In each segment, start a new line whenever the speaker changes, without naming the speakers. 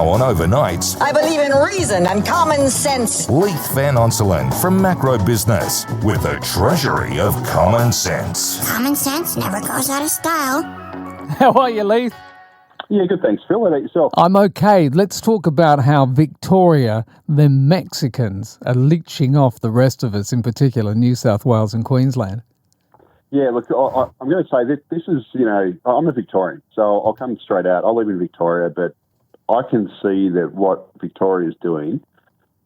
On overnights,
I believe in reason and common sense.
Leith Van Onselen from Macro Business with the Treasury of Common Sense.
Common sense never goes out of style.
How are you, Leith?
Yeah, good, thanks, Phil. How about yourself?
I'm okay. Let's talk about how Victoria, the Mexicans, are leeching off the rest of us, in particular New South Wales and Queensland.
Yeah, look, I'm going to say that this is, I'm a Victorian, so I'll come straight out. I live in Victoria, but I can see that what Victoria is doing,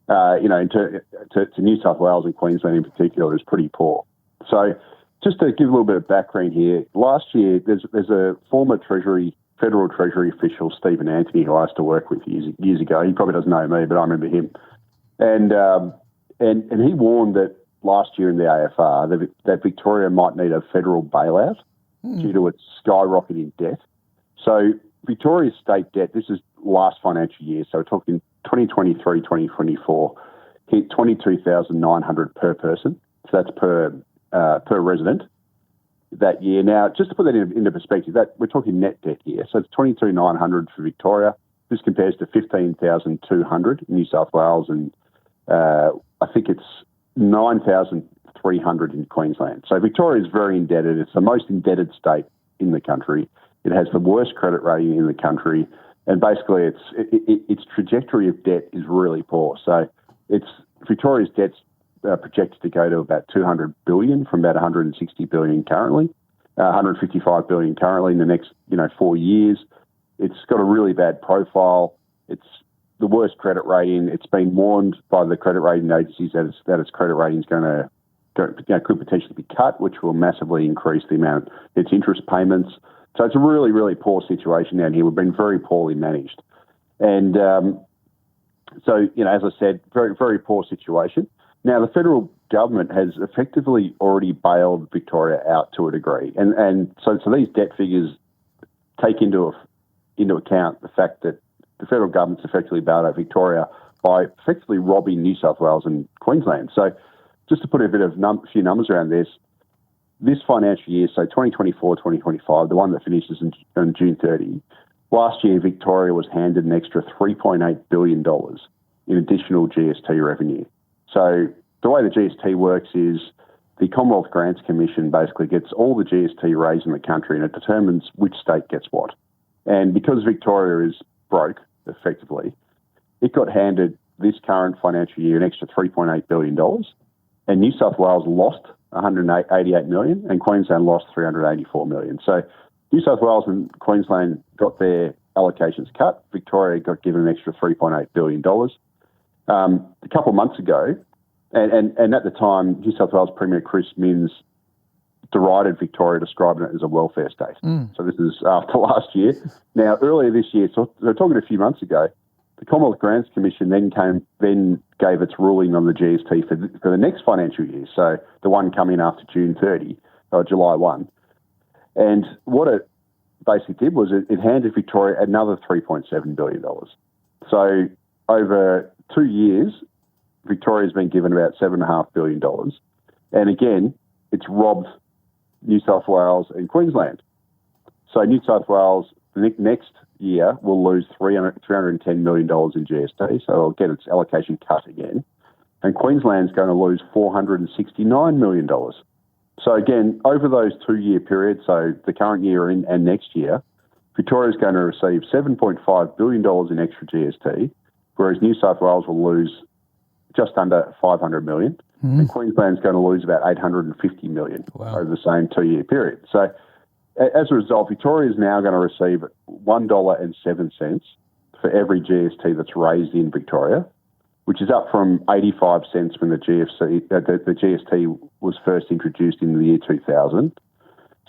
to New South Wales and Queensland in particular, is pretty poor. So just to give a little bit of background here, last year there's a former Federal Treasury official, Stephen Anthony, who I used to work with years ago. He probably doesn't know me, but I remember him. And he warned that last year in the AFR that Victoria might need a federal bailout due to its skyrocketing debt. So Victoria's state debt, this is last financial year, so we're talking 2023, 2024, hit $22,900 per person. So that's per resident that year. Now, just to put that into perspective, that we're talking net debt here. So it's $22,900 for Victoria. This compares to $15,200 in New South Wales, and I think it's $9,300 in Queensland. So Victoria is very indebted. It's the most indebted state in the country. It has the worst credit rating in the country, and basically its trajectory of debt is really poor. So Victoria's debt's projected to go to about $200 billion from about $160 billion currently, $155 billion currently in the next 4 years. It's got a really bad profile. It's the worst credit rating. It's been warned by the credit rating agencies that its credit rating is could potentially be cut, which will massively increase the amount of its interest payments. So it's a really, really poor situation down here. We've been very poorly managed. And so, as I said, very, very poor situation. Now, the federal government has effectively already bailed Victoria out to a degree. And so these debt figures take into account the fact that the federal government's effectively bailed out Victoria by effectively robbing New South Wales and Queensland. So just to put a bit of few numbers around this financial year, so 2024, 2025, the one that finishes on June 30, last year Victoria was handed an extra $3.8 billion in additional GST revenue. So the way the GST works is the Commonwealth Grants Commission basically gets all the GST raised in the country, and it determines which state gets what. And because Victoria is broke, effectively, it got handed this current financial year an extra $3.8 billion, and New South Wales lost $188 million, and Queensland lost $384 million. So New South Wales and Queensland got their allocations cut. Victoria got given an extra $3.8 billion. A couple of months ago, and at the time, New South Wales Premier Chris Minns derided Victoria, describing it as a welfare state. So this is after last year. Now, earlier this year, so we're talking a few months ago, the Commonwealth Grants Commission then gave its ruling on the GST for the next financial year, so the one coming after June 30 or July 1. And what it basically did was it handed Victoria another $3.7 billion. So over 2 years, Victoria's been given about $7.5 billion. And again, it's robbed New South Wales and Queensland. So New South Wales, the next year, will lose $310 million in GST, so it'll get its allocation cut again. And Queensland's going to lose $469 million. So again, over those 2 year periods, so the current year and next year, Victoria's going to receive $7.5 billion in extra GST, whereas New South Wales will lose just under $500 million, and Queensland's going to lose about $850 million over the same 2 year period. So as a result, Victoria is now going to receive $1.07 for every GST that's raised in Victoria, which is up from 85 cents when the GST was first introduced in the year 2000.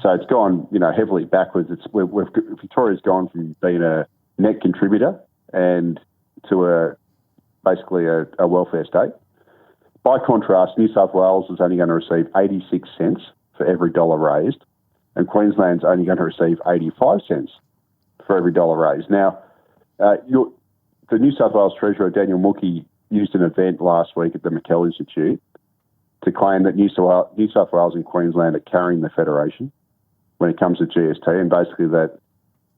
So it's gone, heavily backwards. Victoria's gone from being a net contributor and to basically a welfare state. By contrast, New South Wales is only going to receive 86 cents for every dollar raised, and Queensland's only going to receive 85 cents for every dollar raised. Now, the New South Wales Treasurer, Daniel Mookie, used an event last week at the McKell Institute to claim that New South Wales and Queensland are carrying the Federation when it comes to GST, and basically that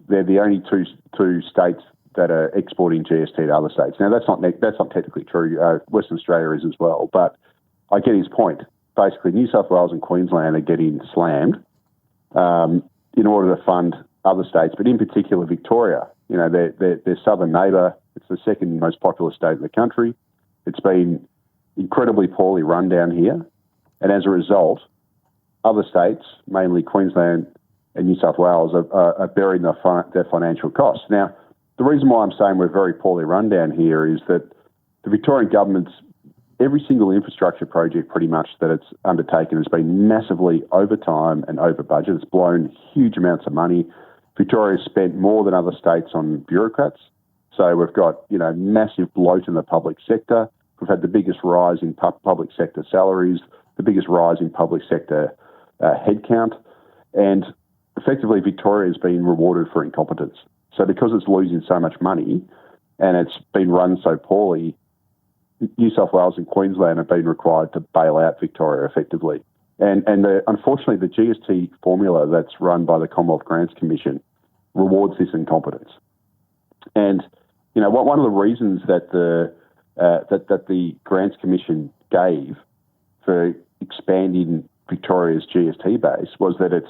they're the only two states that are exporting GST to other states. Now, that's not technically true. Western Australia is as well. But I get his point. Basically, New South Wales and Queensland are getting slammed in order to fund other states, but in particular Victoria. You know, their southern neighbour. It's the second most populous state in the country. It's been incredibly poorly run down here. And as a result, other states, mainly Queensland and New South Wales, are bearing their financial costs. Now, the reason why I'm saying we're very poorly run down here is that the Victorian government's every single infrastructure project pretty much that it's undertaken has been massively over time and over budget. It's blown huge amounts of money. Victoria's spent more than other states on bureaucrats. So we've got, you know, massive bloat in the public sector. We've had the biggest rise in public sector salaries, the biggest rise in public sector headcount. And effectively, Victoria has been rewarded for incompetence. So because it's losing so much money and it's been run so poorly, New South Wales and Queensland have been required to bail out Victoria effectively. And unfortunately, the GST formula that's run by the Commonwealth Grants Commission rewards this incompetence. And, you know, one of the reasons that the Grants Commission gave for expanding Victoria's GST base was that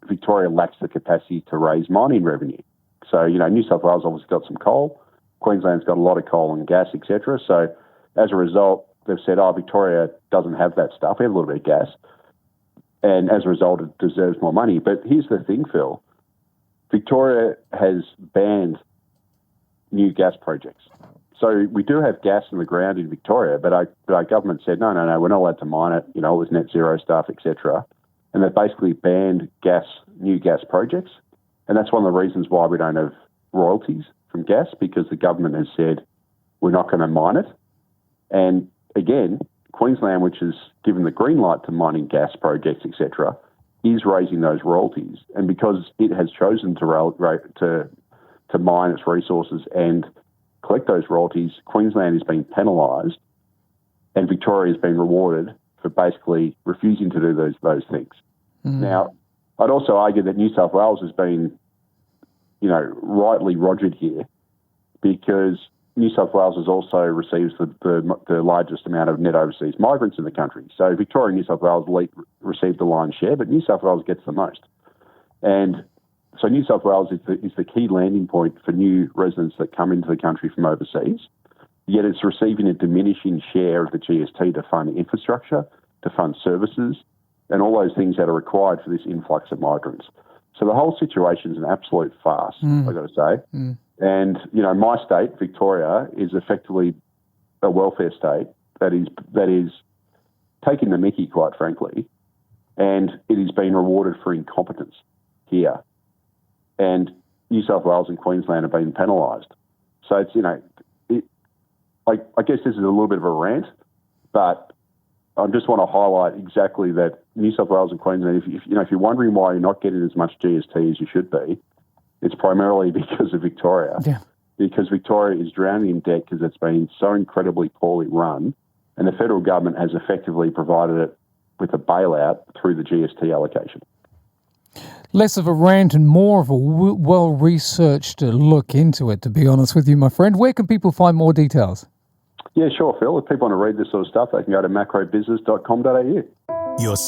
Victoria lacks the capacity to raise mining revenue. So, you know, New South Wales obviously got some coal. Queensland's got a lot of coal and gas, etc. So as a result, they've said, Victoria doesn't have that stuff. We have a little bit of gas. And as a result, it deserves more money. But here's the thing, Phil. Victoria has banned new gas projects. So we do have gas in the ground in Victoria, but our government said, no, we're not allowed to mine it, you know, all this net zero stuff, etc. And they've basically banned new gas projects. And that's one of the reasons why we don't have royalties from gas, because the government has said we're not going to mine it. And again, Queensland, which has given the green light to mining gas projects, etc., is raising those royalties. And because it has chosen to mine its resources and collect those royalties, Queensland is being penalised, and Victoria has been rewarded for basically refusing to do those things. Now, I'd also argue that New South Wales has been, you know, rightly rogered here, because New South Wales has also received the largest amount of net overseas migrants in the country. So Victoria and New South Wales received the lion's share, but New South Wales gets the most. And so New South Wales is the key landing point for new residents that come into the country from overseas, yet it's receiving a diminishing share of the GST to fund infrastructure, to fund services, and all those things that are required for this influx of migrants. So the whole situation is an absolute farce, I've got to say. And, you know, my state, Victoria, is effectively a welfare state that is taking the mickey, quite frankly, and it is being rewarded for incompetence here. And New South Wales and Queensland have been penalised. So it's, you know, I guess this is a little bit of a rant, but I just want to highlight exactly that New South Wales and Queensland, if you're wondering why you're not getting as much GST as you should be, it's primarily because of Victoria. Yeah. Because Victoria is drowning in debt because it's been so incredibly poorly run, and the federal government has effectively provided it with a bailout through the GST allocation.
Less of a rant and more of a well-researched look into it, to be honest with you, my friend. Where can people find more details?
Yeah, sure, Phil. If people want to read this sort of stuff, they can go to macrobusiness.com.au.
You're